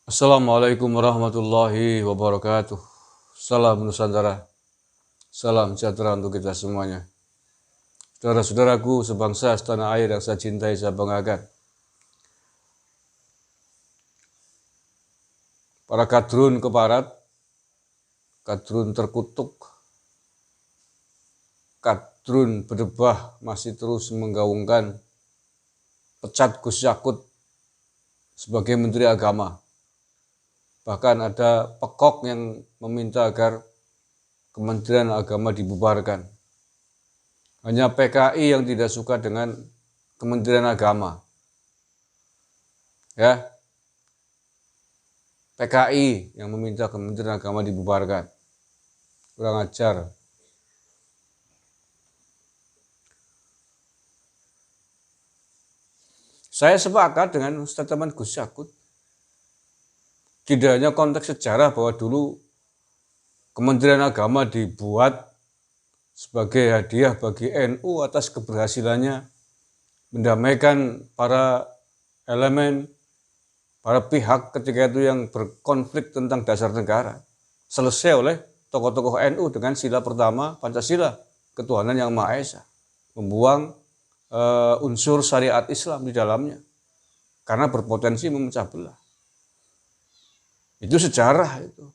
Assalamualaikum warahmatullahi wabarakatuh. Salam Nusantara, salam sejahtera untuk kita semuanya. Saudara-saudaraku sebangsa setanah air yang saya cintai, saya banggakan. Para kadrun keparat, kadrun terkutuk, kadrun berdebah masih terus menggaungkan pecat Gus Yakut sebagai Menteri Agama. Bahkan ada pekok yang meminta agar Kementerian Agama dibubarkan. Hanya PKI yang tidak suka dengan Kementerian Agama. Ya, PKI yang meminta Kementerian Agama dibubarkan. Kurang ajar. Saya sepakat dengan statement Gus Yakut. Tidak hanya konteks sejarah bahwa dulu Kementerian Agama dibuat sebagai hadiah bagi NU atas keberhasilannya mendamaikan para elemen, para pihak ketika itu yang berkonflik tentang dasar negara. Selesai oleh tokoh-tokoh NU dengan sila pertama, Pancasila, ketuhanan yang Maha Esa. Membuang unsur syariat Islam di dalamnya karena berpotensi memecah belah. Itu sejarah itu.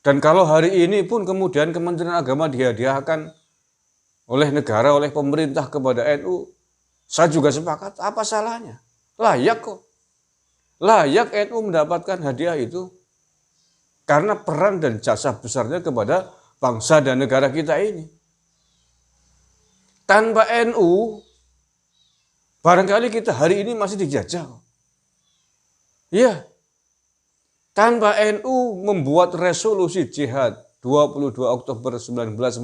Dan kalau hari ini pun kemudian Kementerian Agama dihadiahkan oleh negara, oleh pemerintah kepada NU, saya juga sepakat, apa salahnya? Layak kok. Layak NU mendapatkan hadiah itu karena peran dan jasa besarnya kepada bangsa dan negara kita ini. Tanpa NU, barangkali kita hari ini masih dijajah. Iya, tanpa NU membuat resolusi jihad 22 Oktober 1945,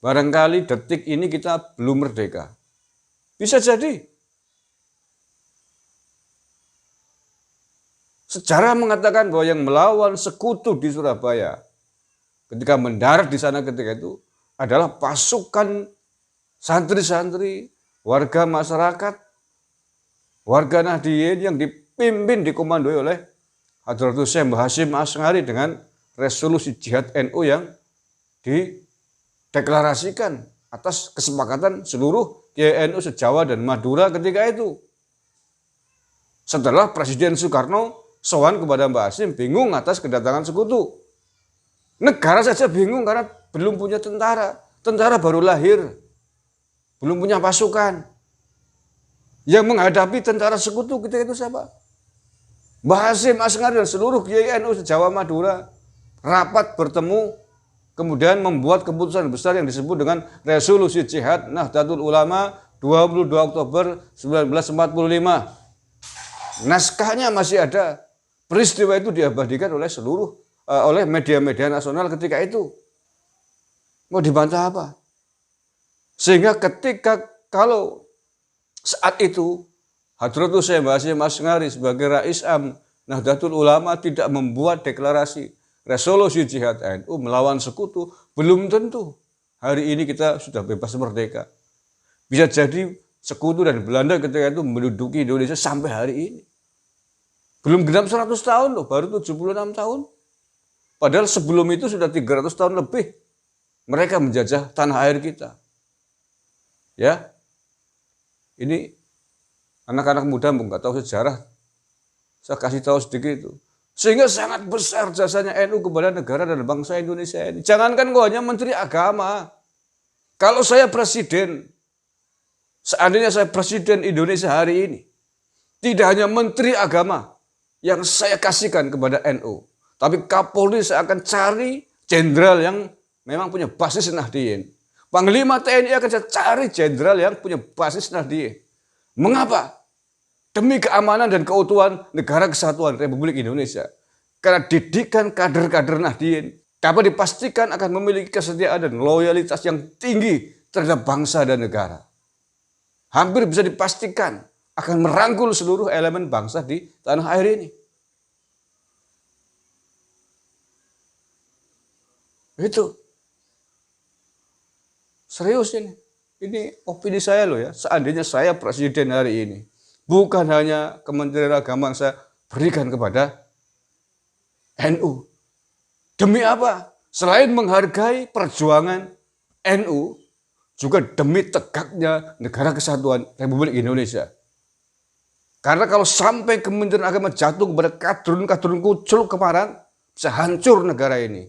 barangkali detik ini kita belum merdeka. Bisa jadi. Sejarah mengatakan bahwa yang melawan sekutu di Surabaya ketika mendarat di sana ketika itu adalah pasukan santri-santri, warga masyarakat, warga Nahdliyin yang dipimpin, dikomandoi oleh Hadratus Syekh Hasyim Asy'ari dengan resolusi jihad NU yang dideklarasikan atas kesepakatan seluruh Kiai NU se-Jawa dan Madura ketika itu. Setelah Presiden Soekarno sowan kepada Mbah Hasyim, bingung atas kedatangan sekutu. Negara saja bingung karena belum punya tentara. Tentara baru lahir, belum punya pasukan. Yang menghadapi tentara sekutu ketika itu siapa? Mbah Hasyim Asy'ari dan seluruh Kiai NU se-Jawa Madura rapat bertemu, kemudian membuat keputusan besar yang disebut dengan resolusi jihad Nahdlatul Ulama 22 Oktober 1945. Naskahnya masih ada. Peristiwa itu diabadikan oleh oleh media-media nasional ketika itu. Mau dibantah apa? Sehingga ketika kalau saat itu Hadratus Syekh Hasyim Asy'ari sebagai Rais Am Nahdlatul Ulama tidak membuat deklarasi resolusi jihad NU melawan sekutu, belum tentu hari ini kita sudah bebas merdeka. Bisa jadi sekutu dan Belanda ketika itu menduduki Indonesia sampai hari ini. Belum genap 100 tahun loh, baru 76 tahun. Padahal sebelum itu sudah 300 tahun lebih mereka menjajah tanah air kita. Ya, ini anak-anak muda nggak tahu sejarah, saya kasih tahu sedikit itu. Sehingga sangat besar jasanya NU kepada negara dan bangsa Indonesia ini. Jangankan kok hanya Menteri Agama. Kalau saya presiden, seandainya saya presiden Indonesia hari ini, tidak hanya Menteri Agama yang saya kasihkan kepada NU, tapi Kapolri saya akan cari jenderal yang memang punya basis Nahdliyin. Panglima TNI akan saya cari jenderal yang punya basis Nahdliyin. Mengapa? Demi keamanan dan keutuhan negara kesatuan Republik Indonesia. Karena didikan kader-kader Nahdliyin dapat dipastikan akan memiliki kesetiaan dan loyalitas yang tinggi terhadap bangsa dan negara. Hampir bisa dipastikan akan merangkul seluruh elemen bangsa di tanah air ini. Itu. Serius ini. Ini opini saya loh ya. Seandainya saya presiden hari ini, bukan hanya Kementerian Agama yang saya berikan kepada NU. Demi apa? Selain menghargai perjuangan NU, juga demi tegaknya negara kesatuan Republik Indonesia. Karena kalau sampai Kementerian Agama jatuh kepada kadrun-kadrun kucul kemarin, bisa hancur negara ini.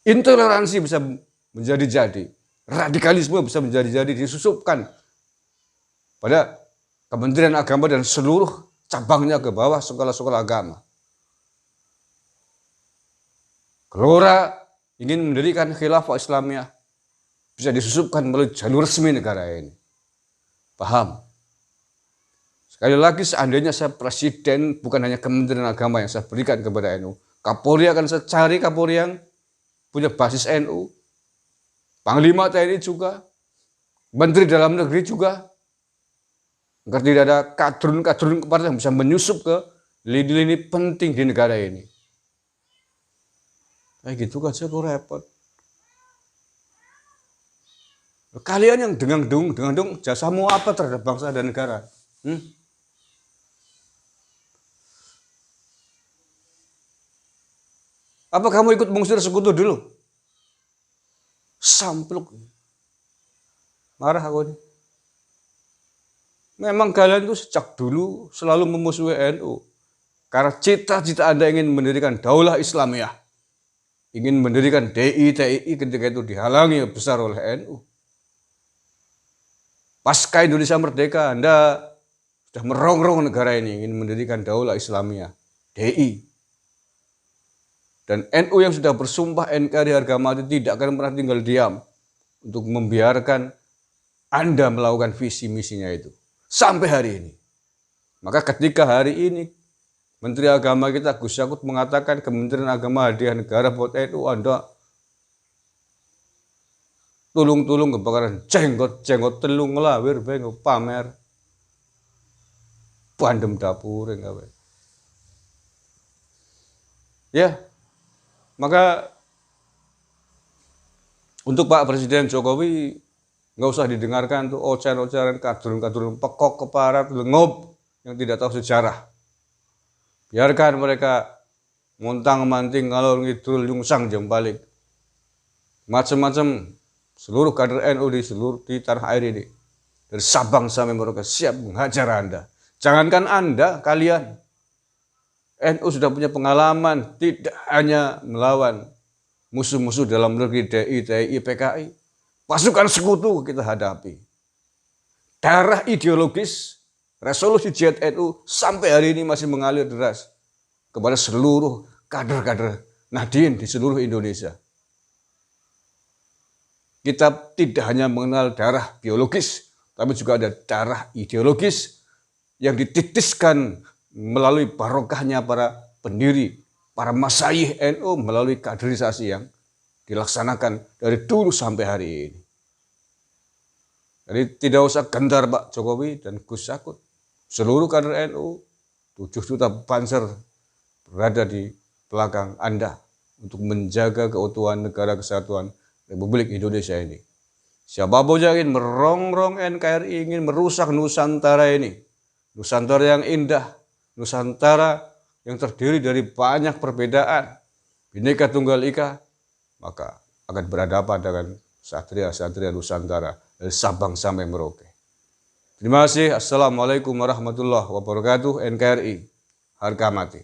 Intoleransi bisa menjadi-jadi, radikalisme bisa menjadi-jadi, disusupkan pada Kementerian Agama dan seluruh cabangnya ke bawah sekolah-sekolah agama. Gelora ingin mendirikan khilafah Islamiyah bisa disusupkan melalui jalur resmi negara ini. Paham? Sekali lagi, seandainya saya presiden, bukan hanya Kementerian Agama yang saya berikan kepada NU, Kapolri akan saya cari Kapolri yang punya basis NU, Panglima TNI juga, Menteri Dalam Negeri juga, agar tidak ada kadrun-kadrun kepala yang bisa menyusup ke lini-lini penting di negara ini. Kayak gitu kan saya kok repot. Kalian yang dengang-dung, jasamu apa terhadap bangsa dan negara? Apa kamu ikut mengusir sekutu dulu? Sampluk. Marah aku ini. Memang kalian itu sejak dulu selalu memusuhi NU. Karena cita-cita Anda ingin mendirikan daulah Islamiyah. Ingin mendirikan DI, TII ketika itu dihalangi besar oleh NU. Pasca Indonesia Merdeka, Anda sudah merongrong negara ini, ingin mendirikan daulah Islamiyah, DI. Dan NU yang sudah bersumpah NKRI harga mati tidak akan pernah tinggal diam untuk membiarkan Anda melakukan visi misinya itu. Sampai hari ini. Maka ketika hari ini Menteri Agama kita Gus Yakut mengatakan Kementerian Agama hadiah negara buat NU, Anda tulung-tulung kebakaran jenggot telung ngelawir bengok pamer bandem dapur enggak. Ya, maka untuk Pak Presiden Jokowi nggak usah didengarkan tuh ocehan-ocehan kadrun-kadrun pekok keparat lengob yang tidak tahu sejarah. Biarkan mereka montang-manting ngalor ngidul nyungsang jembalik. Macam-macam seluruh kader NU di tanah air ini, dari Sabang sampai Merauke siap menghajar Anda. Jangankan Anda, kalian. NU sudah punya pengalaman tidak hanya melawan musuh-musuh dalam negeri DI, TII, PKI. Pasukan sekutu kita hadapi. Darah ideologis, resolusi jihad NU sampai hari ini masih mengalir deras kepada seluruh kader-kader Nahdien di seluruh Indonesia. Kita tidak hanya mengenal darah biologis, tapi juga ada darah ideologis yang dititiskan melalui barokahnya para pendiri, para masyayikh NU melalui kaderisasi yang dilaksanakan dari dulu sampai hari ini. Jadi tidak usah gentar Pak Jokowi dan Gus Yakut. Seluruh kader NU, 7 juta panser berada di belakang Anda untuk menjaga keutuhan negara kesatuan Republik Indonesia ini. Siapapun yang ingin merongrong NKRI, ingin merusak Nusantara ini, Nusantara yang indah, Nusantara yang terdiri dari banyak perbedaan, Bhinneka Tunggal Ika, maka akan berhadapan dengan satria-satria Nusantara dari Sabang sampai Merauke. Terima kasih. Assalamualaikum warahmatullahi wabarakatuh. NKRI harga mati.